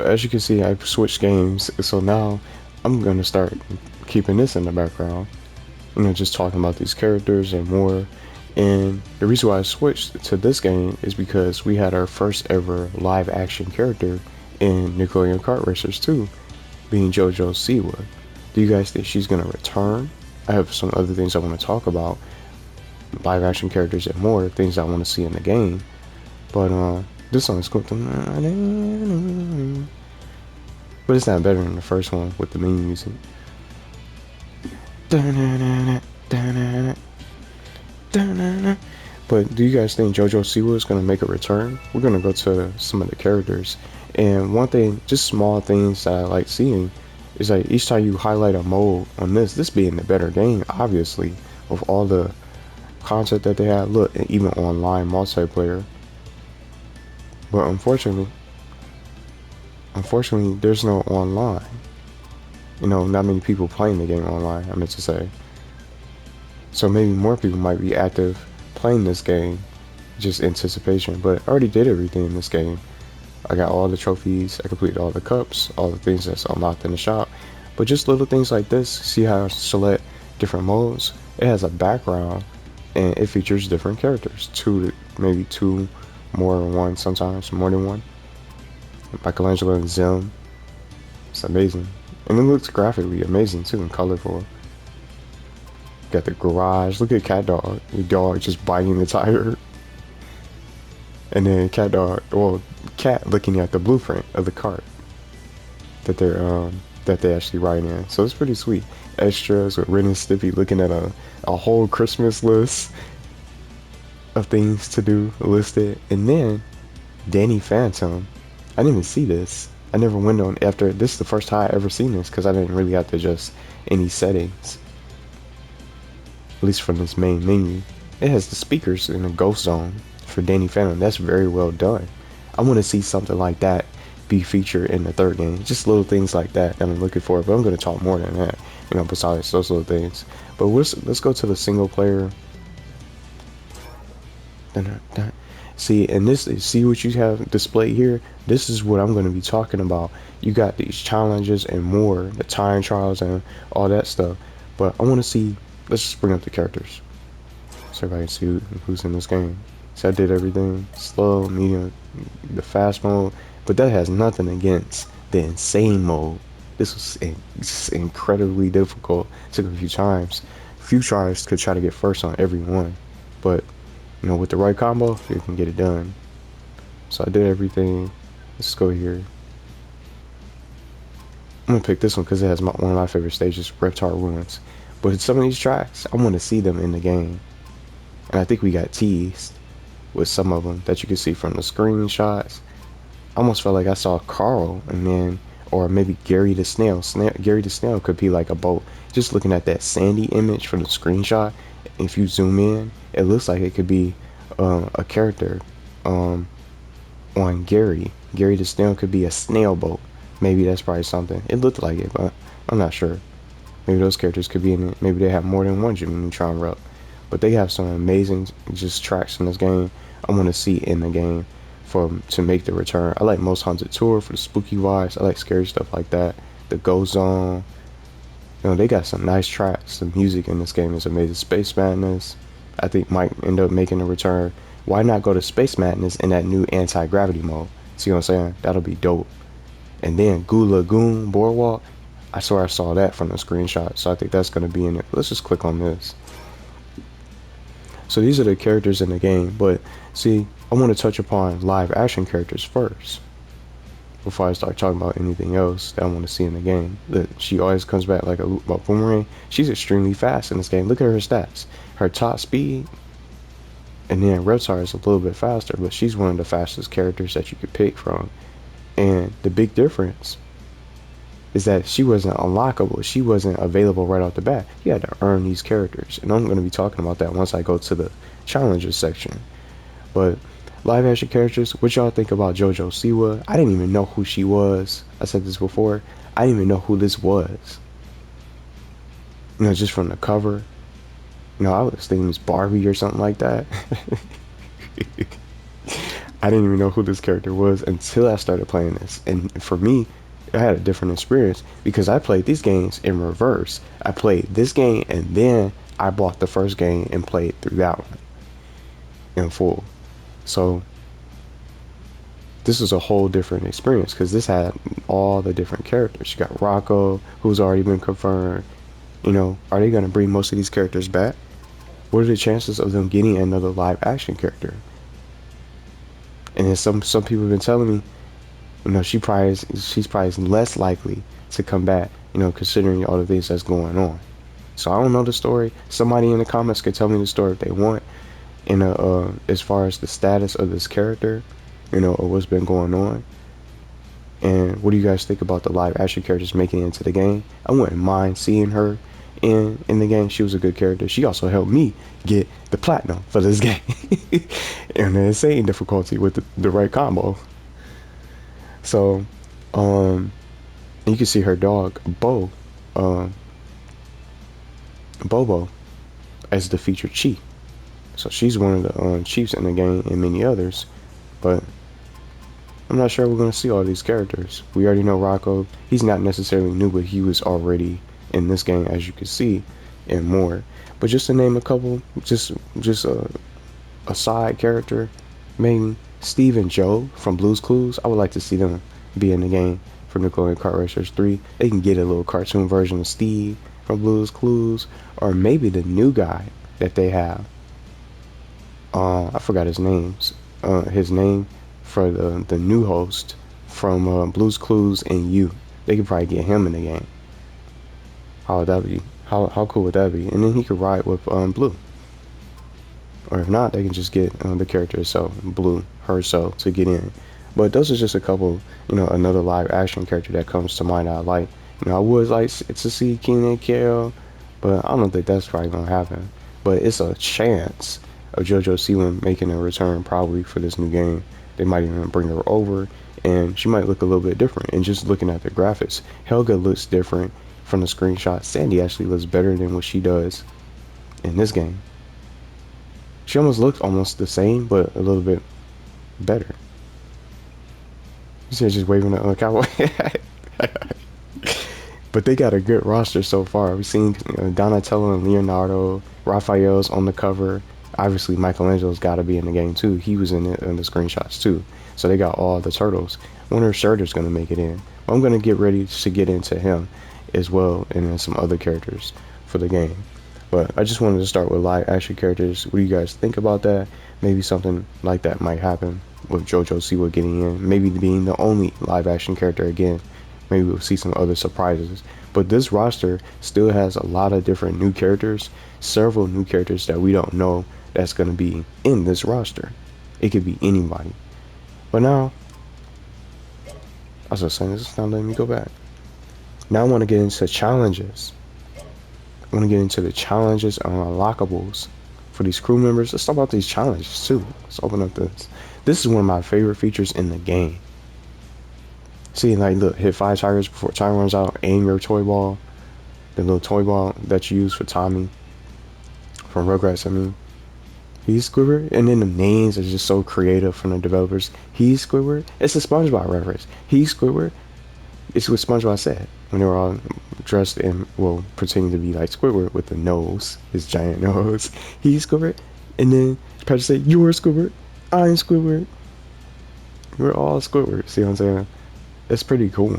As you can see, I've switched games, so now I'm gonna start keeping this in the background. Just talking about these characters and more. And the reason why I switched to this game is because we had our first ever live action character in Nickelodeon Kart Racers 2, being Jojo Siwa. Do you guys think she's gonna return? I have some other things I want to talk about, live action characters and more things I want to see in the game. But this song is cool, but it's not better than the first one with the main music. But do you guys think Jojo Siwa is going to make a return? We're going to go to some of the characters. And one thing, just small things that I like seeing, is like each time you highlight a mode on this being the better game, obviously, with all the content that they have. Look, and even online multiplayer. But unfortunately, there's no online. Not many people playing the game online, I meant to say. So maybe more people might be active playing this game, just anticipation. But I already did everything in this game. I got all the trophies, I completed all the cups, all the things that's unlocked in the shop. But just little things like this, see how I select different modes? It has a background and it features different characters. Maybe two, more than one, sometimes more than one. Michelangelo and Zim. It's amazing. And it looks graphically amazing too and colorful. Got the garage. Look at Cat Dog. The dog just biting the tire. And then Cat looking at the blueprint of the cart that they actually write in. So it's pretty sweet. Extras with Ren and Stimpy looking at a whole Christmas list of things to do listed. And then Danny Phantom. I didn't even see this. I never went on after this is the first time I ever seen this because I didn't really have to adjust any settings. At least from this main menu. It has the speakers in the ghost zone for Danny Phantom. That's very well done. I want to see something like that be featured in the third game. Just little things like that I'm looking for. But I'm going to talk more than that, besides those little things. But let's go to the single player. See, and see what you have displayed here? This is what I'm going to be talking about. You got these challenges and more, the time trials and all that stuff. But I want to see, let's just bring up the characters so everybody can see who's in this game. So I did everything, slow, medium, the fast mode, but that has nothing against the insane mode. This was incredibly difficult. It took a few times. A few tries could try to get first on every one, but with the right combo, you can get it done. So I did everything. Let's go here. I'm gonna pick this one because it has one of my favorite stages, Reptar Ruins. But some of these tracks, I want to see them in the game. And I think we got teased with some of them that you can see from the screenshots. I almost felt like I saw Carl and then, or maybe Gary the Snail. Gary the Snail could be like a boat. Just looking at that sandy image from the screenshot, if you zoom in, it looks like it could be a character on Gary. Gary the Snail could be a snail boat. Maybe that's probably something. It looked like it, but I'm not sure. Maybe those characters could be in it. Maybe they have more than one Jimmy Neutron rep. But they have some amazing just tracks in this game I want to see in the game to make the return. I like Most Haunted Tour for the spooky vibes. I like scary stuff like that. The Go Zone. They got some nice tracks. The music in this game is amazing. Space Madness, I think, might end up making a return. Why not go to Space Madness in that new anti-gravity mode? See what I'm saying? That'll be dope. And then Goo Lagoon Boardwalk, I swear I saw that from the screenshot, so I think that's going to be in it. Let's just click on this. So these are the characters in the game, but see, I want to touch upon live action characters first before I start talking about anything else that I want to see in the game. That she always comes back like a boomerang. She's extremely fast in this game. Look at her stats. Her top speed, and then Reptar is a little bit faster, but she's one of the fastest characters that you could pick from. And the big difference is that she wasn't unlockable. She wasn't available right off the bat. You had to earn these characters. And I'm going to be talking about that once I go to the challenges section. But live action characters, what y'all think about Jojo Siwa? I didn't even know who she was. I said this before. I didn't even know who this was. Just from the cover. I was thinking it's Barbie or something like that. I didn't even know who this character was until I started playing this. And for me, I had a different experience because I played these games in reverse. I played this game and then I bought the first game and played through that one in full. So this is a whole different experience because this had all the different characters. You got Rocco, who's already been confirmed. You know, are they going to bring most of these characters back? What are the chances of them getting another live action character? And then some people have been telling me, you know, she's probably less likely to come back, you know, considering all the things that's going on. So I don't know the story. Somebody in the comments could tell me the story if they want. And as far as the status of this character, you know, or what's been going on. And what do you guys think about the live action characters making it into the game? I wouldn't mind seeing her in the game. She was a good character. She also helped me get the platinum for this game. And the insane difficulty with the right combo. So, you can see her dog, um, Bobo, as the featured chief. So she's one of the chiefs in the game and many others. But I'm not sure we're going to see all these characters. We already know Rocco. He's not necessarily new, but he was already in this game, as you can see, and more. But just to name a couple, just a side character, maybe Steve and Joe from Blue's Clues. I would like to see them be in the game for Nickelodeon Kart Racers 3. They can get a little cartoon version of Steve from Blue's Clues, or maybe the new guy that they have. I forgot his names. His name for the new host from Blue's Clues and You. They could probably get him in the game. How would that be? How cool would that be? And then he could ride with Blue. Or if not, they can just get the character itself, Blue herself, to get in. But those are just a couple, you know, another live action character that comes to mind I like. You know, I would like to see Keenan and Kel, but I don't think that's probably gonna happen. But it's a chance of Jojo Siwa making a return probably for this new game. They might even bring her over, and she might look a little bit different. And just looking at the graphics, Helga looks different from the screenshot. Sandy actually looks better than what she does in this game. She almost looks almost the same, but a little bit better. You see her just waving at cowboy. But they got a good roster so far. We've seen Donatello and Leonardo, Raphael's on the cover. Obviously, Michelangelo's got to be in the game too. He was in the screenshots too. So they got all the turtles. I wonder if Shredder's going to make it in. But I'm going to get ready to get into him as well, and then some other characters for the game. But I just wanted to start with live action characters. What do you guys think about that? Maybe something like that might happen with Jojo Siwa getting in. Maybe being the only live action character again. Maybe we'll see some other surprises. But this roster still has a lot of different new characters. Several new characters that we don't know that's going to be in this roster. It could be anybody. But now, I was just saying, this is not letting me go back. Now I want to get into challenges. I want to get into the challenges and unlockables for these crew members. Let's talk about these challenges too. Let's open up this. This is one of my favorite features in the game. See, like, look, hit 5 tires before time runs out. Aim your toy ball. The little toy ball that you use for Tommy from Rugrats, I mean. He's Squidward. And then the names are just so creative from the developers. He's Squidward. It's a SpongeBob reference. He's Squidward. It's what SpongeBob said when they were all dressed in, well, pretending to be like Squidward with the nose, his giant nose. He's Squidward. And then Patrick said, "You're Squidward. I'm Squidward. We're all Squidward." See what I'm saying? It's pretty cool.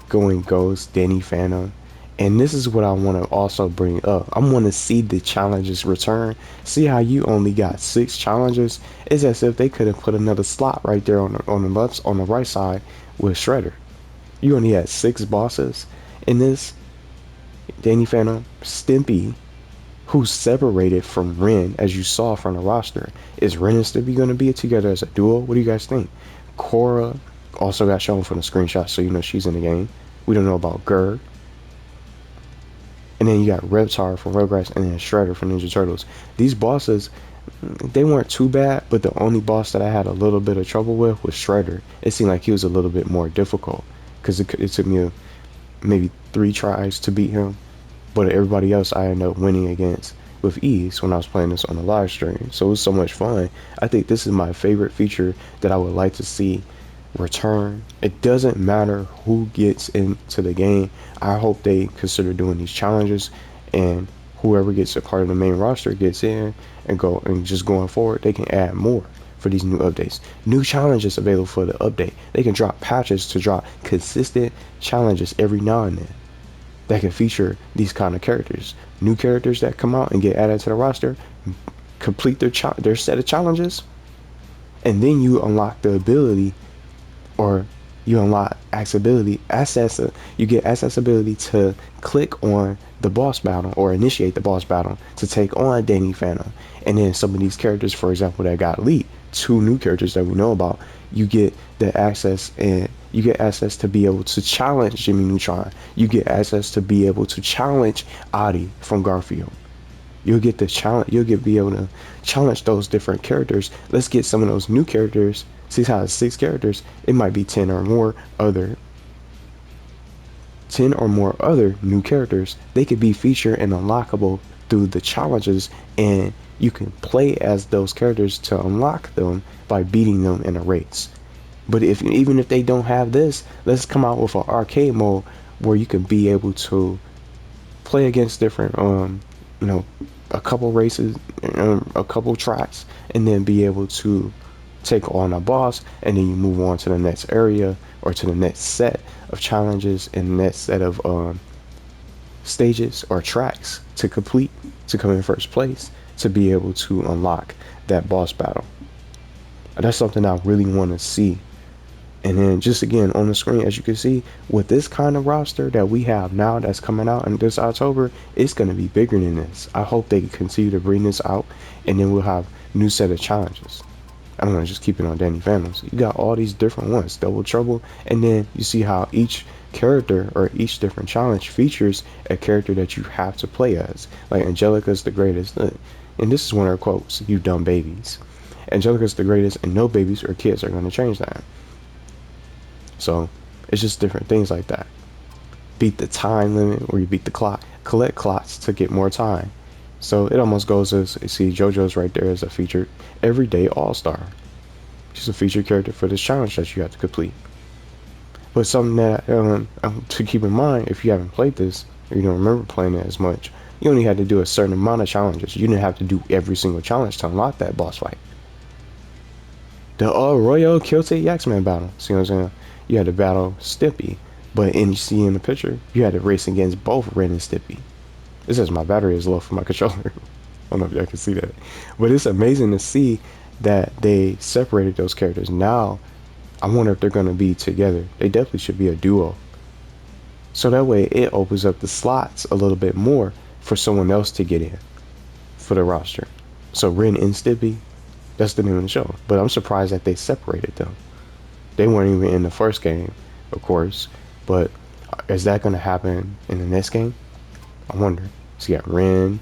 Going Ghost, Danny Phantom. And this is what I want to also bring up. I want to see the challenges return. See how you only got 6 challenges? It's as if they could have put another slot right there on the right side with Shredder. You only had 6 bosses in this. Danny Phantom, Stimpy, who's separated from Ren, as you saw from the roster. Is Ren and Stimpy going to be together as a duo? What do you guys think? Cora also got shown from the screenshot, so you know she's in the game. We don't know about Gur. And then you got Reptar from Rugrats, and then Shredder from Ninja Turtles. These bosses, they weren't too bad, but the only boss that I had a little bit of trouble with was Shredder. It seemed like he was a little bit more difficult, because it took me maybe 3 tries to beat him, but everybody else I ended up winning against with ease when I was playing this on the live stream. So it was so much fun. I think this is my favorite feature that I would like to see return. It doesn't matter who gets into the game. I hope they consider doing these challenges, and whoever gets a part of the main roster gets in, and go and just going forward they can add more for these new updates. New challenges available for the update. They can drop patches to drop consistent challenges every now and then that can feature these kind of characters. New characters that come out and get added to the roster, complete their set of challenges, and then you unlock the ability, or you unlock you get accessibility to click on the boss battle or initiate the boss battle to take on Danny Phantom. And then some of these characters, for example, that got leaked, 2 new characters that we know about, you get the access, and you get access to be able to challenge Jimmy Neutron. You get access to be able to challenge Adi from Garfield. You'll get the challenge. Be able to challenge those different characters. Let's get some of those new characters. See how it's 6 characters. It might be 10 or more other new characters. They could be featured and unlockable through the challenges, and you can play as those characters to unlock them by beating them in a race. But even if they don't have this, let's come out with an arcade mode where you can be able to play against different a couple races, a couple tracks, and then be able to take on a boss, and then you move on to the next area or to the next set of challenges and the next set of stages or tracks to complete, to come in first place, to be able to unlock that boss battle. That's something I really want to see. And then just again on the screen, as you can see, with this kind of roster that we have now that's coming out in this October, it's going to be bigger than this. I hope they continue to bring this out, and then we'll have new set of challenges. I don't want to just keep it on Danny Phantoms. You got all these different ones, Double Trouble, and then you see how each character or each different challenge features a character that you have to play as. Like Angelica's the greatest, and this is one of her quotes, "You dumb babies." Angelica's the greatest, and no babies or kids are going to change that. So it's just different things like that. Beat the time limit, where you beat the clock. Collect clocks to get more time. So it almost goes as, you see JoJo's right there as a featured everyday all-star. She's a featured character for this challenge that you have to complete. But something that to keep in mind, if you haven't played this, or you don't remember playing it as much, you only had to do a certain amount of challenges. You didn't have to do every single challenge to unlock that boss fight. The Royal Kilte Yaxman battle, see what I'm saying? You had to battle Stimpy, but you see in the picture, you had to race against both Ren and Stimpy. It says my battery is low for my controller. I don't know if y'all can see that. But it's amazing to see that they separated those characters. Now, I wonder if they're going to be together. They definitely should be a duo. So that way, it opens up the slots a little bit more for someone else to get in for the roster. So Ren and Stimpy, that's the name of the show. But I'm surprised that they separated them. They weren't even in the first game, of course. But is that going to happen in the next game? I wonder. So you got Ren,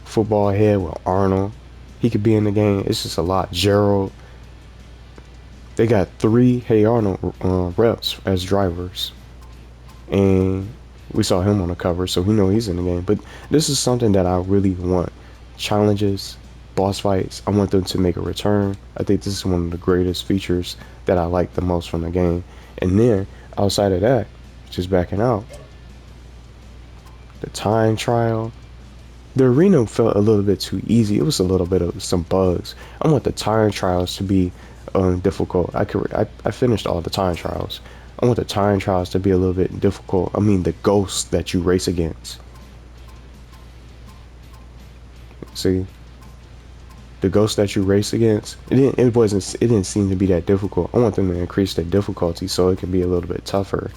football head with Arnold. He could be in the game. It's just a lot. Gerald. They got 3 Hey Arnold reps as drivers. And we saw him on the cover, so we know he's in the game. But this is something that I really want. Challenges, boss fights, I want them to make a return. I think this is one of the greatest features that I like the most from the game. And then, outside of that, just backing out, the time trial. The arena felt a little bit too easy. It was a little bit of some bugs. I want the time trials to be difficult. I finished all the time trials. I want the time trials to be a little bit difficult. I mean, the ghosts that you race against. See, the ghosts that you race against. It didn't seem to be that difficult. I want them to increase the difficulty so it can be a little bit tougher.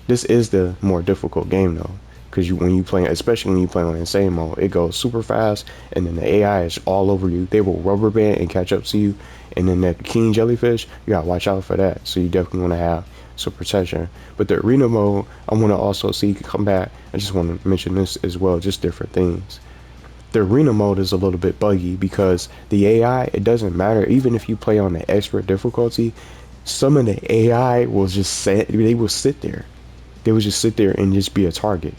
This is the more difficult game though. Because when you play, especially when you play on insane mode, it goes super fast, and then the AI is all over you. They will rubber band and catch up to you. And then that king jellyfish, you gotta watch out for that. So you definitely want to have some protection. But the arena mode, I want to also see come back. I just want to mention this as well, just different things. The arena mode is a little bit buggy because the AI, it doesn't matter. Even if you play on the expert difficulty, some of the AI will just they will sit there. They will just sit there and just be a target.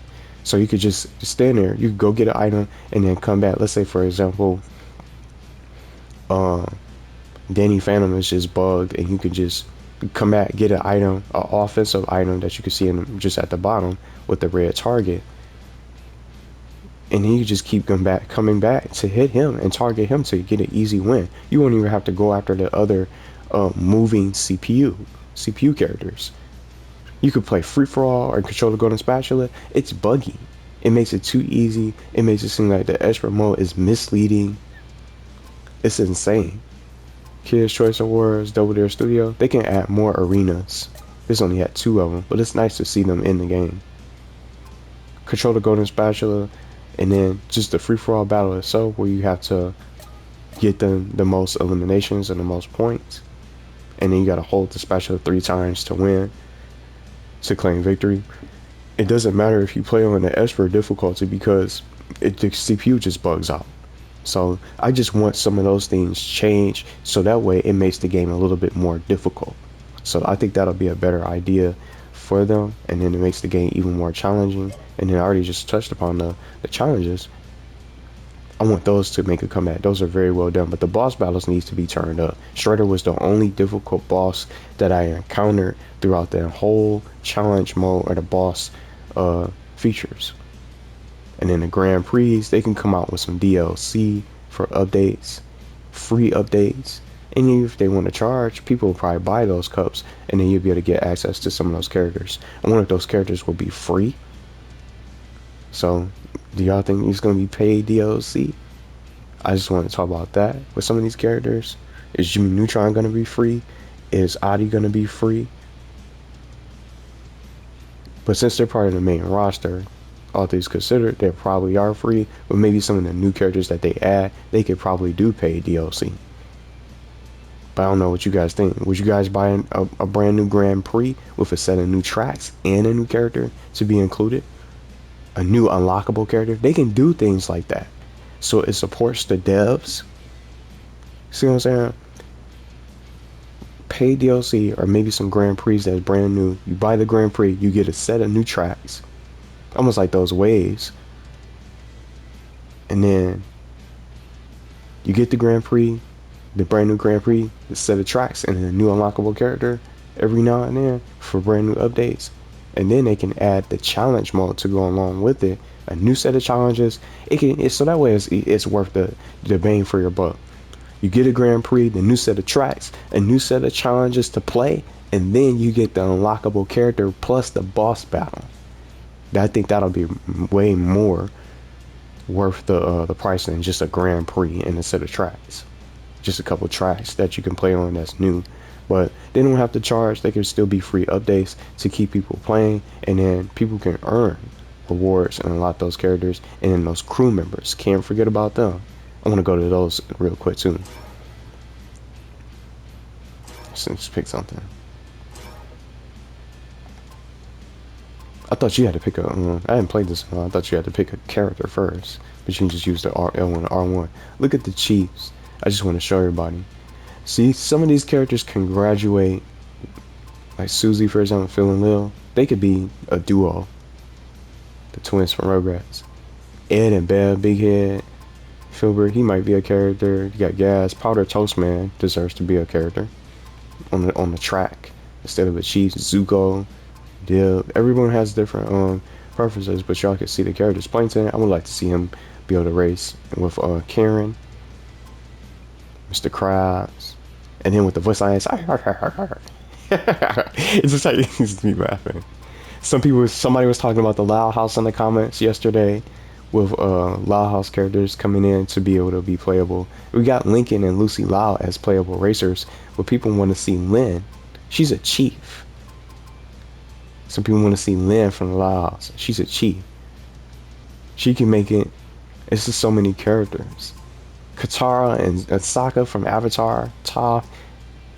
So you could just stand there. You could go get an item and then come back. Let's say, for example, uh, Danny Phantom is just bugged, and you could just come back, get an item, an offensive item that you can see in just at the bottom with the red target, and then you just keep coming back to hit him and target him to get an easy win. You won't even have to go after the other moving CPU characters. You could play free for all or control the golden spatula. It's buggy. It makes it too easy. It makes it seem like the expert mode is misleading. It's insane. Kids Choice Awards, Double Dare Studio, they can add more arenas. This only had 2 of them, but it's nice to see them in the game. Control the golden spatula, and then just the free-for-all battle itself, where you have to get the most eliminations and the most points, and then you gotta hold the spatula 3 times to win, to claim victory. It doesn't matter if you play on the expert difficulty, because the CPU just bugs out. So I just want some of those things changed, so that way it makes the game a little bit more difficult. So I think that'll be a better idea for them, and then it makes the game even more challenging. And then I already just touched upon the challenges. I want those to make a comeback. Those are very well done, but the boss battles needs to be turned up. Shredder was the only difficult boss that I encountered throughout the whole challenge mode, or the boss features. And then the Grand Prix, they can come out with some DLC for updates, free updates. And if they want to charge, people will probably buy those cups, and then you'll be able to get access to some of those characters. I wonder if those characters will be free. So, do y'all think it's going to be paid DLC? I just want to talk about that with some of these characters. Is Jimmy Neutron going to be free? Is Adi going to be free? But since they're part of the main roster, all things considered, they probably are free. But maybe some of the new characters that they add, they could probably do pay DLC. But I don't know what you guys think. Would you guys buy a brand new Grand Prix with a set of new tracks and a new character to be included? A new unlockable character? They can do things like that, so it supports the devs. See what I'm saying? Pay DLC, or maybe some Grand Prix that's brand new. You buy the Grand Prix, you get a set of new tracks, almost like those waves, and then you get the Grand Prix, the brand new Grand Prix, the set of tracks, and a new unlockable character every now and then for brand new updates. And then they can add the challenge mode to go along with it, a new set of challenges. So that way it's worth the bang for your buck. You get a Grand Prix, the new set of tracks, a new set of challenges to play, and then you get the unlockable character plus the boss battle. I think that'll be way more worth the price than just a Grand Prix and a set of tracks. Just a couple tracks that you can play on that's new. But they don't have to charge. They can still be free updates to keep people playing, and then people can earn rewards and unlock those characters. And then those crew members, can't forget about them. I want to go to those real quick too. Let's pick something. I thought you had to pick a. I hadn't played this one. I thought you had to pick a character first, but you can just use the L1 and R1. Look at the Chiefs. I just want to show everybody. See, some of these characters can graduate. Like Susie, for example, Phil and Lil. They could be a duo. The twins from Rugrats. Ed and Bev, Big Head. Filbert, he might be a character. You got Gas. Powder Toast Man deserves to be a character on the track instead of a Chief. Zuko, Dib. Everyone has different preferences, but y'all can see the characters. Plankton, I would like to see him be able to race with Karen, Mr. Krabs, and then with the voice lines. It's just like it used to be laughing. Somebody was talking about the Loud House in the comments yesterday, with Loud House characters coming in to be able to be playable. We got Lincoln and Lucy Loud as playable racers, but people want to see Lynn. She's a chief. Some people want to see Lynn from the Loud House. She's a chief. She can make it. It's just so many characters. Katara and Sokka from Avatar, Toph,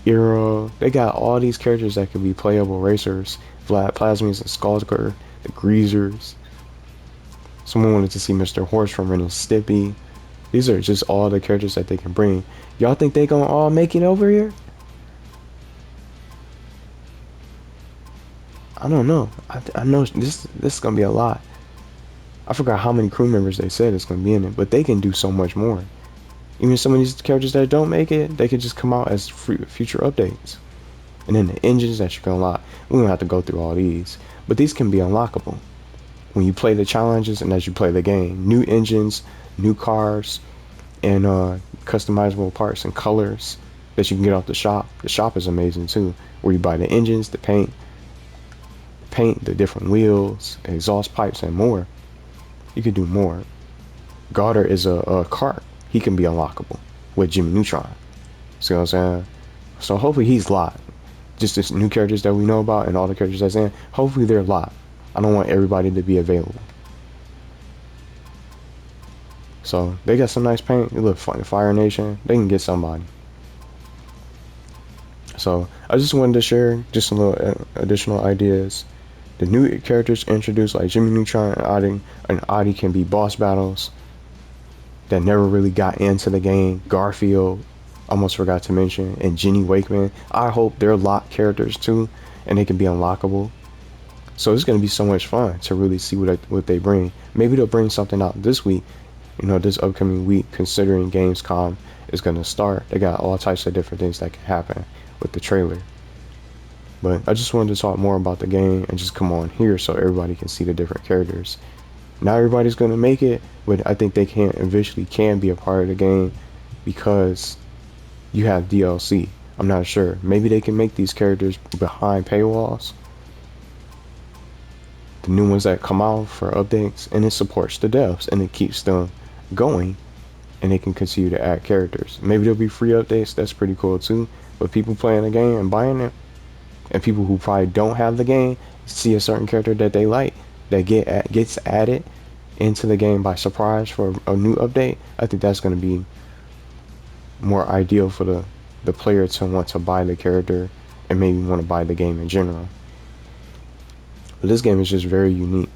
Iroh. They got all these characters that can be playable racers. Vlad Plasmius and Skullgirl, the Greasers. Someone wanted to see Mr. Horse from Ren and Stimpy. These are just all the characters that they can bring. Y'all think they gonna all make it over here? I don't know. I know this is gonna be a lot. I forgot how many crew members they said it's going to be in it, but they can do so much more. Even some of these characters that don't make it, they could just come out as future updates. And then the engines that you can unlock, we don't have to go through all these, but these can be unlockable when you play the challenges and as you play the game. New engines, new cars, and customizable parts and colors that you can get off the shop. The shop is amazing too, where you buy the engines, the paint, the different wheels, exhaust pipes, and more. You can do more. Garter is a kart. He can be unlockable with Jimmy Neutron. See what I'm saying? So hopefully he's locked. Just this new characters that we know about and all the characters that's in, hopefully they're locked. I don't want everybody to be available. So they got some nice paint. It look fun. Fire Nation, they can get somebody. So I just wanted to share just some little additional ideas. The new characters introduced like Jimmy Neutron and Adi can be boss battles that never really got into the game. Garfield, almost forgot to mention, and Jenny Wakeman. I hope they're locked characters too, and they can be unlockable. So it's gonna be so much fun to really see what they bring. Maybe they'll bring something out this week. This upcoming week, considering Gamescom is gonna start. They got all types of different things that can happen with the trailer. But I just wanted to talk more about the game and just come on here so everybody can see the different characters. Not everybody's gonna make it, but I think they can eventually be a part of the game because you have DLC. I'm not sure. Maybe they can make these characters behind paywalls. The new ones that come out for updates, and it supports the devs and it keeps them going, and they can continue to add characters. Maybe there'll be free updates. That's pretty cool too. But people playing the game and buying it, and people who probably don't have the game see a certain character that they like that gets added into the game by surprise for a new update. I think that's going to be more ideal for the player to want to buy the character and maybe want to buy the game in general. But this game is just very unique.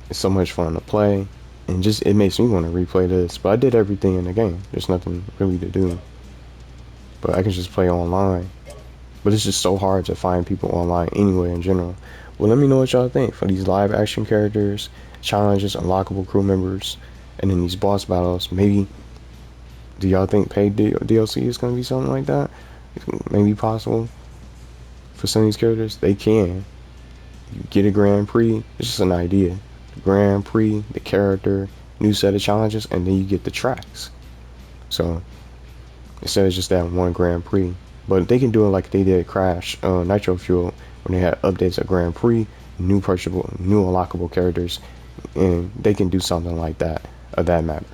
It's so much fun to play, and just it makes me want to replay this. But I did everything in the game. There's nothing really to do. But I can just play online. But it's just so hard to find people online anyway in general. Well, let me know what y'all think for these live action characters, challenges, unlockable crew members, and then these boss battles. Maybe, do y'all think paid DLC is going to be something like that? Maybe possible for some of these characters. They can. You get a Grand Prix. It's just an idea. The Grand Prix, the character, new set of challenges, and then you get the tracks. So instead of just that one Grand Prix. But they can do it like they did Crash Nitro Fuel when they had updates at Grand Prix, new unlockable characters, and they can do something like that of that matter.